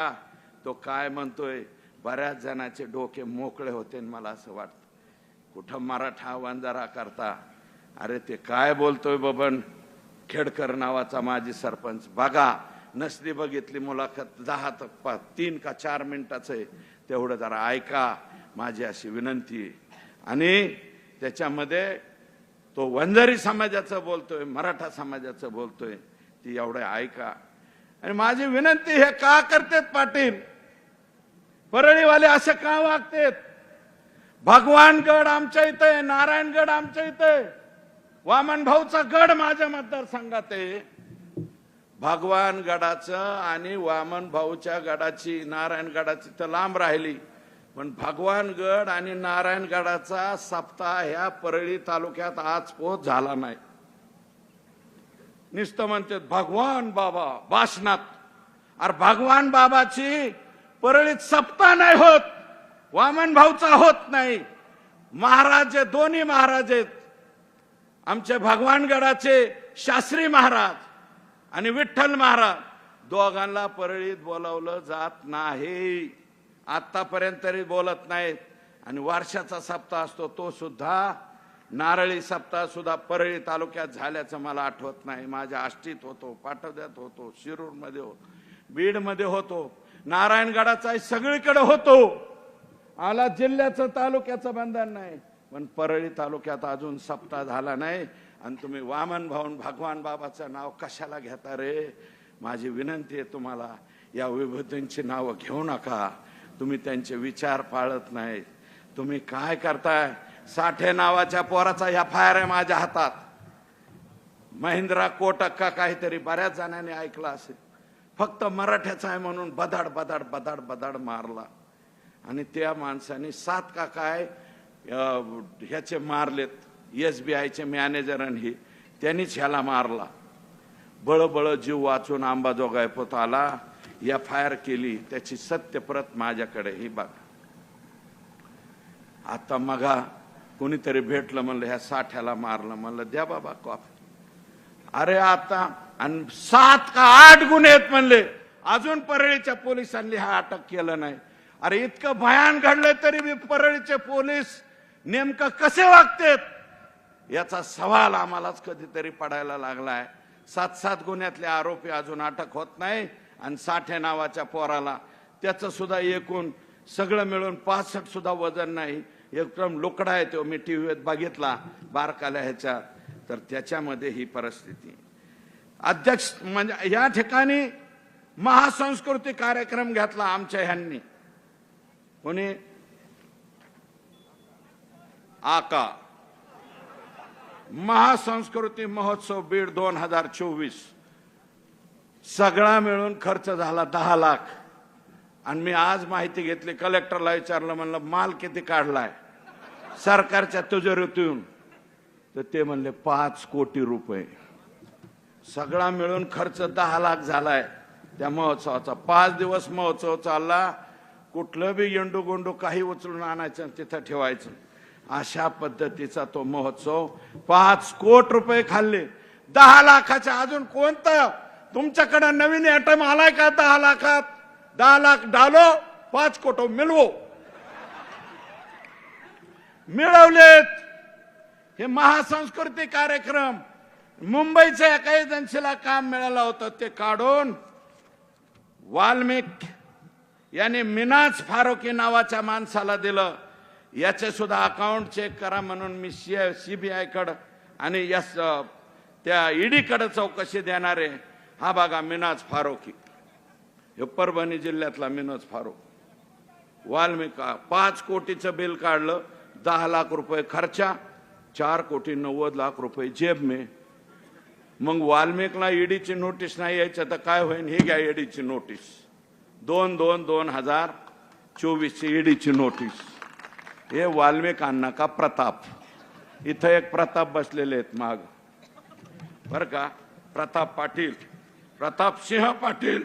तो काय म्हणतोय, बऱ्याच जणांचे डोके मोकळे होते. मला असं वाटतं कुठं मराठा वंजारा करता. अरे ते काय बोलतोय बबन खेडकर नावाचा माजी सरपंच. बघा, नसली बघितली मुलाखत 3 का 4 मिनिटाचं आहे, तेवढं जरा ऐका, माझी अशी विनंती आहे. आणि त्याच्यामध्ये तो वंजारी समाजाचं बोलतोय, मराठा समाजाचं बोलतोय, ती एवढं ऐका. आणि माझी विनंती, हे का करतेत पाटील, परळीवाले असं का वागतेत? भगवानगड आमच्या इथे, नारायणगड आमच्या इथे, वामन भाऊचा गड माझ्या मतदारसंघात आहे. भगवानगडाचं आणि वामन भाऊच्या गडाची, नारायणगडाची तर लांब राहिली, पण भगवानगड आणि नारायणगडाचा सप्ताह ह्या परळी तालुक्यात आज पोच झाला नाही. नुसतं म्हणतात भगवान बाबा भाषणात. अरे भगवान बाबाची परळीत सप्ताह नाही होत, वामन भाऊचा होत नाही. महाराज दोन्ही महाराज आहेत आमचे, भगवानगडाचे शास्त्री महाराज आणि विठ्ठल महाराज, दोघांना परळीत बोलावलं जात नाही. आतापर्यंत तरी बोलत नाहीत. आणि वर्षाचा सप्ताह असतो तो सुद्धा, नारळी सप्ताह सुद्धा परळी तालुक्यात झाल्याचं मला आठवत नाही. माझ्या आष्टीत होतो, पाटोद्यात होतो, शिरूर मध्ये होतो, बीड मध्ये होतो, नारायणगडाचा सगळीकडे होतो. आला जिल्ह्याचं तालुक्याचं बंधन नाही, पण परळी तालुक्यात अजून सप्ताह झाला नाही. आणि तुम्ही वामन भाऊन भगवान बाबाचं नाव कशाला घेता रे? माझी विनंती आहे तुम्हाला, या विभूतींची नावं घेऊ नका. तुम्ही त्यांचे विचार पाळत नाही. तुम्ही काय करताय? साठे नावाच्या पोराचा FIR आहे माझ्या हातात. महिंद्रा कोटक का काहीतरी, बऱ्याच जणांनी ऐकलं असेल. फक्त मराठ्याचा आहे म्हणून बदाड बदाड बदाड बदाड मारला. आणि त्या माणसाने 7 का काय ह्याचे मारलेत, SBIचे मॅनेजर, आणि त्यांनीच ह्याला मारला. बळबळ जीव वाचून अंबाजोगाई पोताला FIR केली. त्याची सत्यप्रत माझ्याकडे ही बघा. आता मगा कोणीतरी भेटलं, म्हणलं ह्या साठ्याला मारलं. म्हणलं द्या बाबा कॉफी. अरे आता आणि 7 का 8 गुन्हे आहेत म्हणले, अजून परळीच्या पोलिसांनी हा अटक केलं नाही. अरे इतकं भयान घडलंय तरी मी परळीचे पोलीस नेमकं कसे वागतेत याचा सवाल आम्हालाच कधीतरी पडायला लागलाय. 7 गुन्ह्यातले आरोपी अजून अटक होत नाही. आणि साठे नावाच्या पोराला, त्याचं सुद्धा एकूण सगळं मिळून 65 सुद्धा वजन नाही, एकदम लुकडा आहे तो. मी टीव्हीत बघितला बारकाल्या ह्याच्यात, तर त्याच्यामध्ये ही परिस्थिती. अध्यक्ष म्हणजे या ठिकाणी महासंस्कृती कार्यक्रम घेतला आमच्या ह्यांनी. कोणी? आका महासंस्कृती महोत्सव बीड 2024, सगळा मिळून खर्च झाला 10 लाख. आणि मी आज माहिती घेतली, कलेक्टरला विचारलं, म्हणलं माल किती काढलाय सरकारच्या तिजोरीतून? तर ते म्हणले 5 कोटी रुपये. सगळा मिळून खर्च 10 लाख झालाय त्या महोत्सवाचा. 5 दिवस महोत्सव चालला. कुठलं बी येंडू गोंडू काही उचलून आणायचं, तिथं ठेवायचं, अशा पद्धतीचा तो महोत्सव. 5 कोटी रुपये खाल्ले 10 लाखाच्या. अजून कोणतं तुमच्याकडे नवीन आयटम आलाय का? 10 लाखात 10 लाख डालो, 5 कोटी मिळवो. मिळवलेत. हे महासंस्कृती कार्यक्रम मुंबईच्या एका एजन्सीला काम मिळालं होतं, ते काढून वाल्मिक याने मिनाज फारुकी नावाच्या माणसाला दिलं. याचे सुद्धा अकाउंट चेक करा म्हणून मी CBI कडे आणि त्या ED कडे चौकशी देणारे. हा बघा मिनाज फारुकी, हे परभणी जिल्ह्यातला मिनाज फारुक. वाल्मिक 5 कोटीचं बिल काढलं, 10 लाख रुपये खर्चा, 4 कोटी 90 लाख रुपये जेब में. मग वाल्मिकला EDची नोटीस नाही यायचं तर काय होईल? ही घ्या EDची नोटीस, 2/2/2024ची EDची नोटीस. हे वाल्मिकांना का प्रताप. इथं एक प्रताप बसलेले आहेत माग, बर का, प्रताप पाटील, प्रताप सिंह पाटील.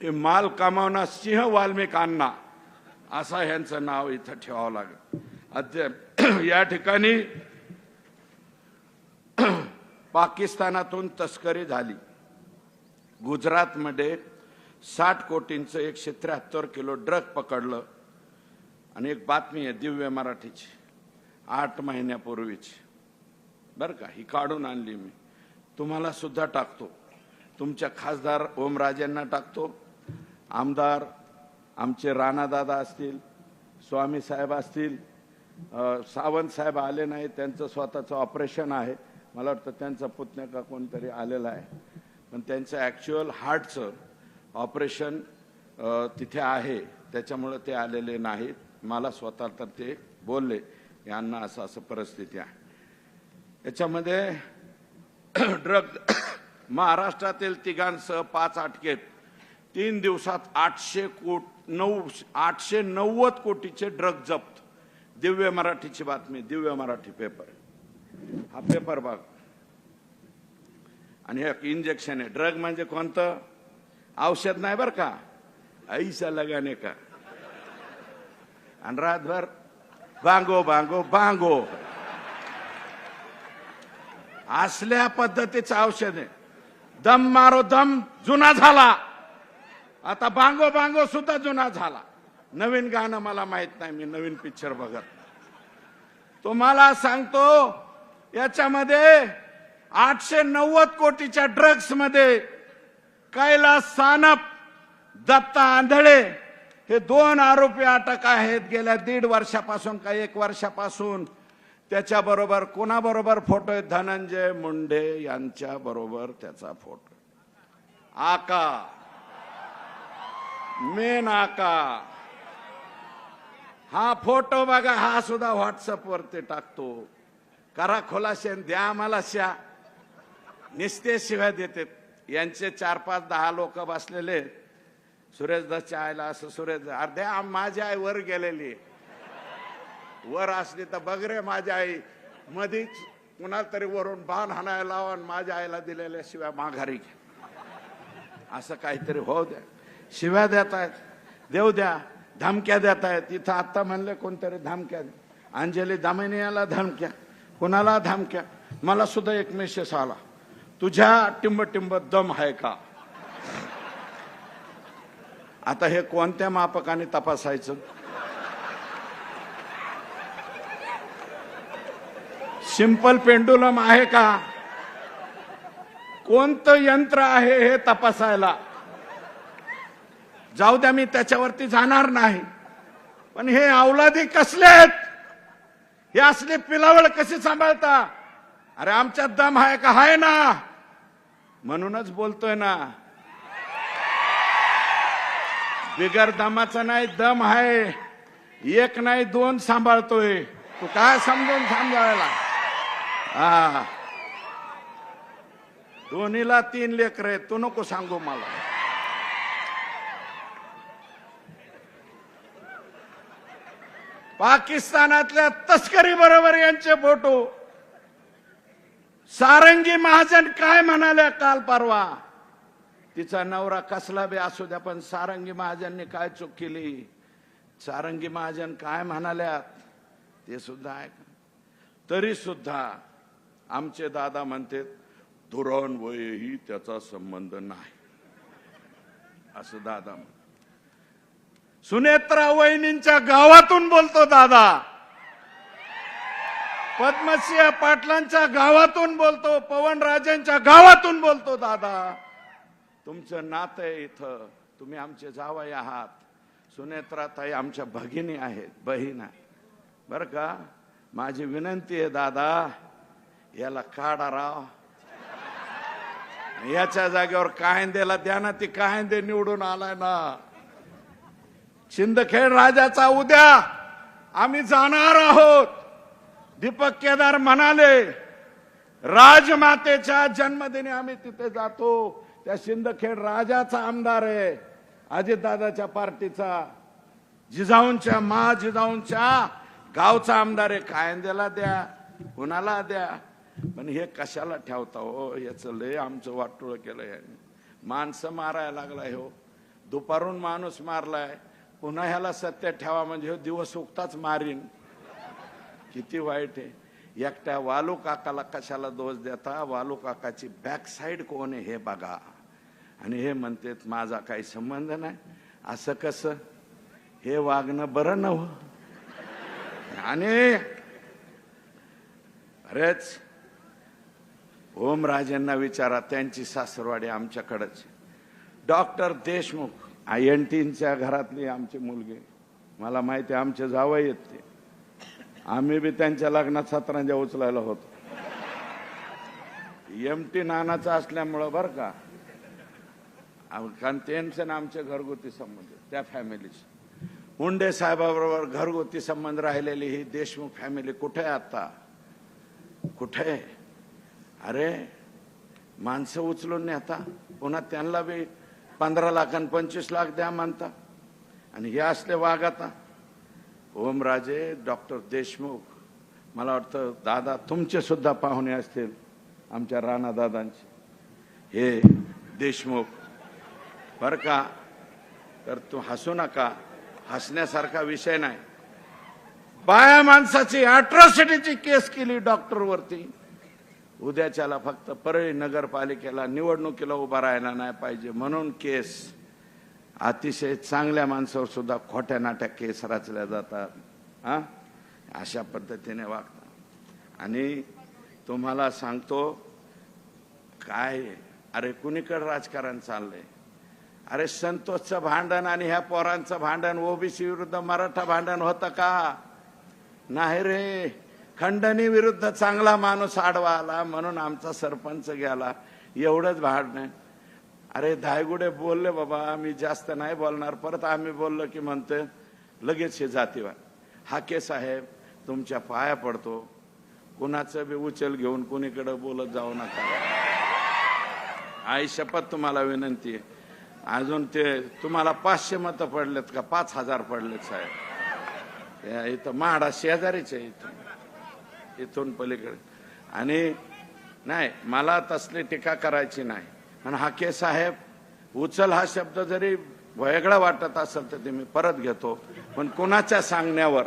हे माल कमावणार सिंह वाल्मिकांना, असं ह्यांचं नाव इथं ठेवावं लागेल. या ठिकाणी पाकिस्तानातून तस्करी झाली. गुजरातमध्ये 60 कोटींचं 173 किलो ड्रग पकडलं. आणि एक बातमी आहे दिव्य मराठीची 8 महिन्यापूर्वीची, बरं का, ही काढून आणली मी, तुम्हाला सुद्धा टाकतो, तुमच्या खासदार ओमराजेंना टाकतो, आमदार आमचे राणादादा असतील, स्वामी साहेब असतील, सावंत साहेब आले नाही, त्यांचं स्वतःचं ऑपरेशन आहे, मला वाटतं त्यांचा पुतण्या का कोणतरी आलेला आहे, पण त्यांचं ॲक्च्युअल हार्टचं ऑपरेशन तिथे आहे, त्याच्यामुळे ते आलेले नाहीत. मला स्वतः तर ते बोलले यांना असं असं परिस्थिती आहे. याच्यामध्ये ड्रग महाराष्ट्रातील तिघांसह 5 अटकेत, 3 दिवसात 890 कोटीचे ड्रग जप्त. दिव्य मराठीची बातमी, दिव्य मराठी पेपर, हा पेपर बघ. आणि हे इंजेक्शन आहे. ड्रग म्हणजे कोणतं औषध नाही बरं का, ऐसा लगाने का. आणि रातभर बांगो बांगो बांगो असल्या पद्धतीचं औषध आहे. दम मारो दम जुना झाला, आता बांगो बांगो सुद्धा जुना झाला. नवीन गाणं मला माहित नाही, मी नवीन पिक्चर बघत. तुम्हाला सांगतो याच्यामध्ये 890 कोटीच्या ड्रग्स मध्ये कैलास सानप, दत्ता आंधळे हे 2 आरोपी अटक आहेत. गेल्या 1.5 वर्षापासून का 1 वर्षापासून त्याच्याबरोबर कोणाबरोबर फोटो आहे, धनंजय मुंडे यांच्या बरोबर त्याचा फोटो. आका, मेन आका, हा फोटो बघा, हा सुद्धा व्हॉट्सअप वरती टाकतो. करा खुलासे, द्या आम्हाला शा. निस्ते शिव्या देते. यांचे 4-5-10 लोक बसलेले. सुरेश दसच्या आईला असं, सुरेश अर्ध्या माझी आई वर गेलेली, वर असली तर बघ रे माझी आई, मधीच कुणाला तरी वरून बाण हाणायला लावा, माझ्या आईला दिलेल्या शिव्या माघारी घ्या, असं काहीतरी होऊ द्या. शिव्या देत आहेत, देऊ द्या. धमक्या देत आहेत. इथं आता म्हणले कोणतरी धमक्या, अंजली दामिनीला धमक्या, कुणाला धमक्या. मला सुद्धा एक मेसेज आला, तुझ्या टिंब दम आहे का. आता हे कोणत्या मापकाने तपासायचं. सिंपल पेंडुलम आहे का, कोणतं यंत्र आहे हे तपासायला. जाऊ द्या, मी त्याच्यावरती जाणार नाही. पण हे औलादी कसले आहेत, हे असले पिलावळ कशी सांभाळता. अरे आमच्यात दम आहे का, आहे ना, म्हणूनच बोलतोय ना. बिगर दमाचा नाही, दम आहे. 1 नाही 2 सांभाळतोय. तू काय समजून सांभाळायला. हा, दोन्हीला 3 लेकर आहेत, तू नको सांगू मला. पाकिस्तानातल्या तस्करी बरोबर यांचे फोटो. सारंगी महाजन काय म्हणाल्या काल परवा, तिचा नवरा कसला बी असू द्या, पण सारंगी महाजनने काय चूक केली. सारंगी महाजन काय म्हणाल्यात ते सुद्धा ऐका. तरी सुद्धा आमचे दादा म्हणते धोरण वयही त्याचा संबंध नाही, असं दादा म्हणतात. सुनेत्रा वहिनींच्या गावातून बोलतो दादा, पद्मसिंह पाटलांच्या गावातून बोलतो, पवनराजेंच्या गावातून बोलतो. दादा, तुमचं नातं आहे इथं, तुम्ही आमचे जावई आहात. सुनेत्राताई आमच्या भगिनी आहेत, बहीण आहे बरं का. माझी विनंती आहे दादा, याला काढा राव, याच्या जागेवर कायंदेला द्या ना. ती कायंदे निवडून आलाय ना. शिंदखेड राजाचा उद्या आम्ही जाणार आहोत. दीपक केदार म्हणाले राजमातेच्या जन्मदिनी आम्ही तिथे जातो. त्या शिंदखेड राजाचा आमदार आहे, अजितदादाच्या पार्टीचा, जिजाऊंच्या जिजाऊंच्या गावचा आमदार आहे. कायंदेला द्या, कुणाला द्या, पण हे कशाला ठेवता हो. याचं लय आमचं वाटोळ केलं याने. माणसं मारायला लागलाय हो, दुपारून माणूस मारलाय, पुन्हा ह्याला सत्य ठेवा म्हणजे हो दिवस उगताच मारीन. किती वाईट आहे. एकट्या वालू काकाला कशाला दोष देता. वालू काकाची बॅक साईड कोण आहे हे बघा. आणि हे म्हणतात माझा काही संबंध नाही. असं कसं? हे वागणं बरं नव्ह. आणि बरेच ओमराजेंना विचारा, त्यांची सासरवाडी आमच्याकडेच. डॉक्टर देशमुख INTच्या घरातली आमची मुलगी, मला माहिती आहे, आमचे जावई आहेत ते. आम्ही बी त्यांच्या लग्नात सतरंजा उचलायला होतो. MT नानाचं असल्यामुळं बरं का, कारण त्यांचं ना आमचे घरगुती संबंध, त्या फॅमिलीचे. मुंडे साहेबाबरोबर घरगुती संबंध राहिलेली ही देशमुख फॅमिली कुठे आहे आता? कुठे? अरे माणसं उचलून नेता, पुन्हा त्यांना बी 15 लाख आणि 25 लाख द्या म्हणता. आणि हे असले वाघ आता. ओमराजे, डॉक्टर देशमुख, मला वाटतं दादा तुमचे सुद्धा पाहुणे असतील, आमच्या राणा दादांचे. हे देशमुख बर का, तर तू हसू नका, हसण्यासारखा विषय नाही. बाया माणसाची अॅट्रॉसिटीची केस केली डॉक्टरवरती. उद्याच्याला फक्त परळी नगरपालिकेला निवडणुकीला उभा राहायला नाही पाहिजे म्हणून केस. अतिशय चांगल्या माणसावर सुद्धा खोट्या नाट्या केस रचल्या जातात. अशा पद्धतीने वागतात. आणि तुम्हाला सांगतो काय, अरे कुणीकडे राजकारण चाललंय? अरे संतोषचं भांडण आणि ह्या पोरांचं भांडण, ओबीसी विरुद्ध मराठा भांडण होतं का? नाही रे. खंडणी विरुद्ध चांगला माणूस आडवा आला म्हणून आमचा सरपंच गेला, एवढंच भांडण. अरे धायगुडे बोलले बाबा, मी जास्त नाही बोलणार. परत आम्ही बोललो की म्हणते लगेच हे जातीवाद. हाके साहेब तुमच्या पाया पडतो, कुणाचं बी उचल घेऊन कुणीकडे बोलत जाऊ नका. आई शपथ तुम्हाला विनंती आहे. अजून ते तुम्हाला 500 मतं पडलेत का 5000 पडलेत साहेब? इथं म्हाडा शेजारीच आहे, इथून पलीकडे. आणि नाही, मला तसली टीका करायची नाही. पण हाके साहेब, उचल हा शब्द जरी वेगळा वाटत असेल तर ते मी परत घेतो, पण कोणाच्या सांगण्यावर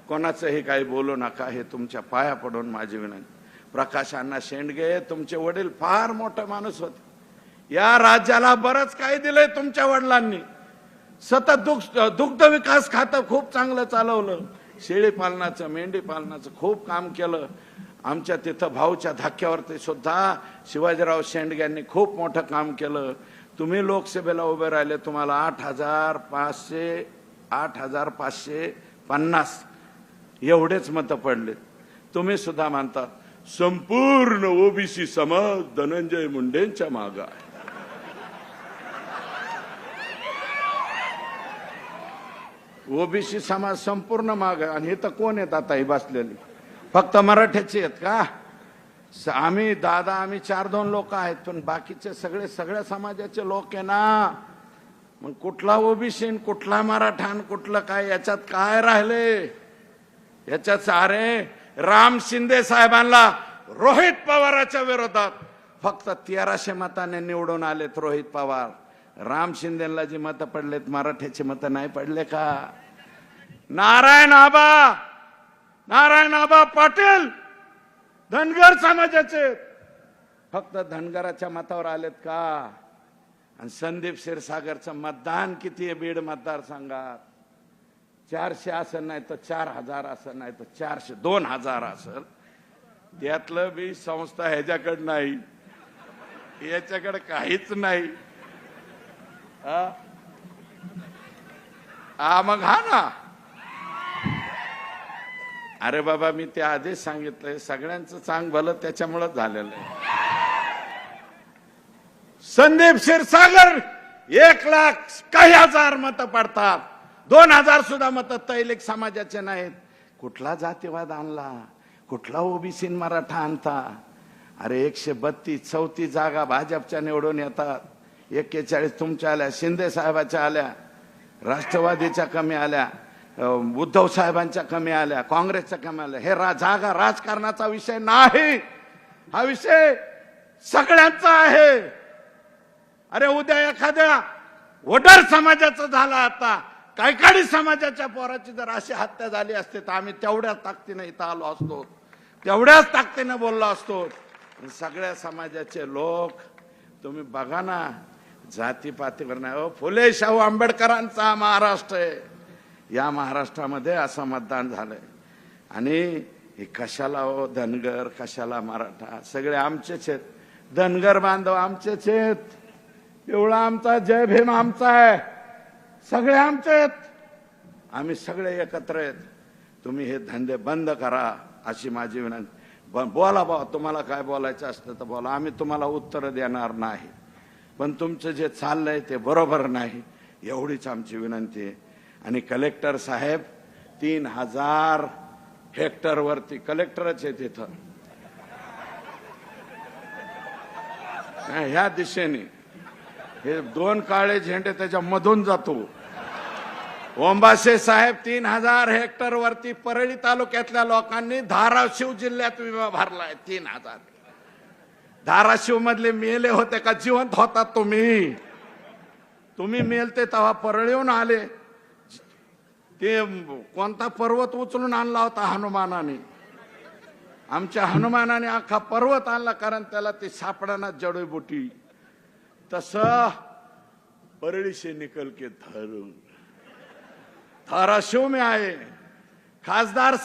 कोणाचंही काही बोलू नका, हे तुमच्या पाया पडून माझी विनंती. प्रकाश अण्णा शेंडगे तुमचे वडील फार मोठे माणूस होते. या राज्याला बरंच काही दिलंय तुमच्या वडिलांनी. सतत दुग्ध विकास खातं खूप चांगलं चालवलं. शेळी पालनाचं, मेंढी पालनाचं खूप काम केलं. आमच्या तिथं भाऊच्या धक्क्यावरती सुद्धा शिवाजीराव शेंडग्यांनी खूप मोठं काम केलं. तुम्ही लोकसभेला उभे राहिले, तुम्हाला 8,550 एवढेच मतं पडलेत. तुम्ही सुद्धा म्हणतात संपूर्ण ओबीसी समाज धनंजय मुंडेंच्या मागे आहे. ओबीसी समाज संपूर्ण माग. आणि हे तर कोण आहेत आता ही बसलेली? फक्त मराठ्याचे आहेत का? आम्ही 4-2 लोक आहेत, पण बाकीचे सगळ्या समाजाचे लोक आहे ना. मग कुठला ओबीसी, कुठला मराठा, कुठलं काय, याच्यात काय राहिले? याच्यात अरे राम शिंदे साहेबांना रोहित पवाराच्या विरोधात फक्त 1300 मताने निवडून आलेत रोहित पवार. राम शिंदेला जी मतं पडलेत, मराठ्याची मतं नाही पडले का? नारायण आबा पाटील धनगर समाजाचे फक्त धनगराच्या मतावर आलेत का? आणि संदीप क्षीरसागरचं मतदान किती आहे बीड मतदारसंघात? 400 असेल, नाही तर 4000 असेल, नाही तर 2000 असेल. त्यातलं बी संस्था ह्याच्याकडे नाही, याच्याकडे काहीच नाही. मग हा ना. अरे बाबा, मी ते आधीच सांगितलंय, सगळ्यांचं चांग भलं त्याच्यामुळेच झालेलं आहे. संदीप क्षीरसागर 1,00,000 काही हजार मतं पडतात, 2000 सुद्धा मतं तैलिक समाजाचे नाहीत. कुठला जातीवाद आणला? कुठला ओबीसी मराठा आणता? अरे 132-34 जागा भाजपच्या निवडून येतात. 41 तुमच्या आल्या, शिंदे साहेबाच्या आल्या, राष्ट्रवादीच्या कमी आल्या, उद्धव साहेबांच्या कमी आल्या, काँग्रेसच्या कमी आल्या. हे जागा राजकारणाचा विषय नाही, हा विषय सगळ्यांचा आहे. अरे उद्या एखाद्या वडर समाजाचं झाला, आता कायकाडी समाजाच्या पोराची जर अशी हत्या झाली असते तर आम्ही तेवढ्याच ताकदीने इथं आलो असतो, तेवढ्याच ताकदीने बोललो असतो. सगळ्या समाजाचे लोक तुम्ही बघा ना, जातीपातीवर नाही हो, फुले शाहू आंबेडकरांचा महाराष्ट्र आहे. या महाराष्ट्रामध्ये असं मतदान झालंय. आणि हे कशाला हो धनगर, कशाला मराठा, सगळे आमचेच आहेत. धनगर बांधव आमचेच आहेत, पिवळा आमचा, जय भीम आमचा आहे, सगळे आमचे आहेत. आम्ही सगळे एकत्र आहेत. तुम्ही हे धंदे बंद करा अशी माझी विनंती. बोला बाबा, तुम्हाला काय बोलायचं असतं तर बोला, आम्ही तुम्हाला उत्तर देणार नाही. पण तुमचं जे चाललंय ते बरोबर नाही, एवढीच आमची विनंती आहे. आणि कलेक्टर साहेब 3000 हेक्टर वरती, कलेक्टरच आहे तिथं, ह्या दिशेने हे 2 काळे झेंडे त्याच्या मधून जातो. ओंबासे साहेब 3000 हेक्टर वरती परळी तालुक्यातल्या लोकांनी धाराशिव जिल्ह्यात विमा भरलाय. 3000. धाराशिव मधले मेले होते का जिवंत होतात तुम्ही? तुम्ही मेलते तेव्हा परळीहून आले. ते कोणता पर्वत उचलून आणला होता हनुमानाने? आमच्या हनुमानाने अख्खा पर्वत आणला, कारण त्याला ते सापडाना जडीबुटी. तसं परळी से निकल के धाराशिव में आए खासदार